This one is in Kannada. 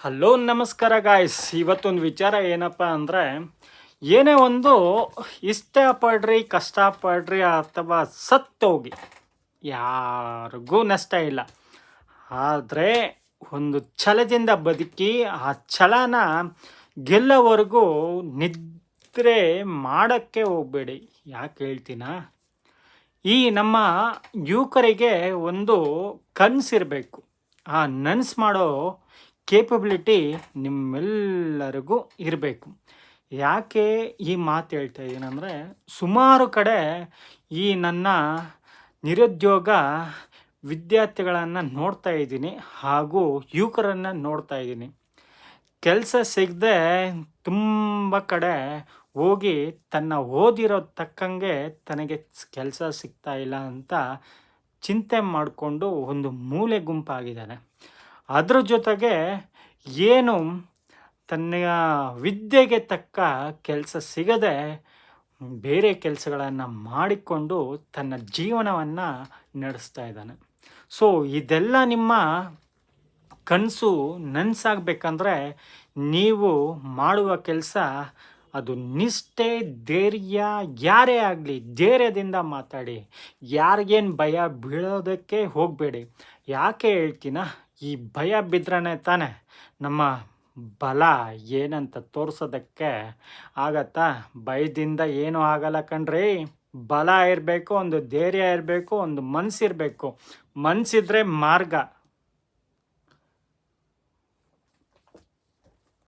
ಹಲೋ ನಮಸ್ಕಾರ ಗಾಯ್ಸ್. ಇವತ್ತೊಂದು ವಿಚಾರ ಏನಪ್ಪ ಅಂದರೆ, ಏನೇ ಒಂದು ಇಷ್ಟಪಡ್ರಿ ಕಷ್ಟಪಡ್ರಿ ಅಥವಾ ಸತ್ತೋಗಿ ಯಾರಿಗೂ ನಷ್ಟ ಇಲ್ಲ. ಆದರೆ ಒಂದು ಛಲದಿಂದ ಬದುಕಿ ಆ ಛಲನ ಗೆಲ್ಲೋವರೆಗೂ ನಿದ್ರೆ ಮಾಡೋಕ್ಕೆ ಹೋಗಬೇಡಿ. ಯಾಕೆ ಹೇಳ್ತೀನ, ಈ ನಮ್ಮ ಯುವಕರಿಗೆ ಒಂದು ಕನಸಿರಬೇಕು. ಆ ನನ್ಸು ಮಾಡೋ ಕೇಪಬಿಲಿಟಿ ನಿಮ್ಮೆಲ್ಲರಿಗೂ ಇರಬೇಕು. ಯಾಕೆ ಈ ಮಾತು ಹೇಳ್ತಾ ಇದ್ದೀನಿ ಅಂದರೆ, ಸುಮಾರು ಕಡೆ ಈ ನನ್ನ ನಿರುದ್ಯೋಗ ವಿದ್ಯಾರ್ಥಿಗಳನ್ನು ನೋಡ್ತಾ ಇದ್ದೀನಿ, ಹಾಗೂ ಯುವಕರನ್ನು ನೋಡ್ತಾ ಇದ್ದೀನಿ. ಕೆಲಸ ಸಿಗದೆ ತುಂಬ ಕಡೆ ಹೋಗಿ ತನ್ನ ಓದಿರೋ ತಕ್ಕಂಗೆ ತನಗೆ ಕೆಲಸ ಸಿಗ್ತಾ ಇಲ್ಲ ಅಂತ ಚಿಂತೆ ಮಾಡಿಕೊಂಡು ಒಂದು ಮೂಲೆ ಗುಂಪಾಗಿದ್ದಾನೆ. ಅದ್ರ ಜೊತೆಗೆ ಏನು ತನ್ನ ವಿದ್ಯೆಗೆ ತಕ್ಕ ಕೆಲಸ ಸಿಗದೆ ಬೇರೆ ಕೆಲಸಗಳನ್ನು ಮಾಡಿಕೊಂಡು ತನ್ನ ಜೀವನವನ್ನು ನಡೆಸ್ತಾ ಇದ್ದಾನೆ. ಸೊ ಇದೆಲ್ಲ ನಿಮ್ಮ ಕನಸು ನನಸಾಗಬೇಕಂದ್ರೆ ನೀವು ಮಾಡುವ ಕೆಲಸ ಅದು ನಿಷ್ಠೆ, ಧೈರ್ಯ, ಯಾರೇ ಆಗಲಿ ಧೈರ್ಯದಿಂದ ಮಾತಾಡಿ. ಯಾರಿಗೇನು ಭಯ ಬೀಳೋದಕ್ಕೆ ಹೋಗಬೇಡಿ. ಯಾಕೆ ಹೇಳ್ತೀನ, ಈ ಭಯ ಬಿದ್ರೇ ತಾನೆ ನಮ್ಮ ಬಲ ಏನಂತ ತೋರಿಸೋದಕ್ಕೆ ಆಗತ್ತಾ. ಭಯದಿಂದ ಏನೂ ಆಗಲ್ಲ ಕಣ್ರಿ. ಬಲ ಇರಬೇಕು, ಒಂದು ಧೈರ್ಯ ಇರಬೇಕು, ಒಂದು ಮನಸ್ಸಿರಬೇಕು. ಮನಸ್ಸಿದ್ರೆ ಮಾರ್ಗ,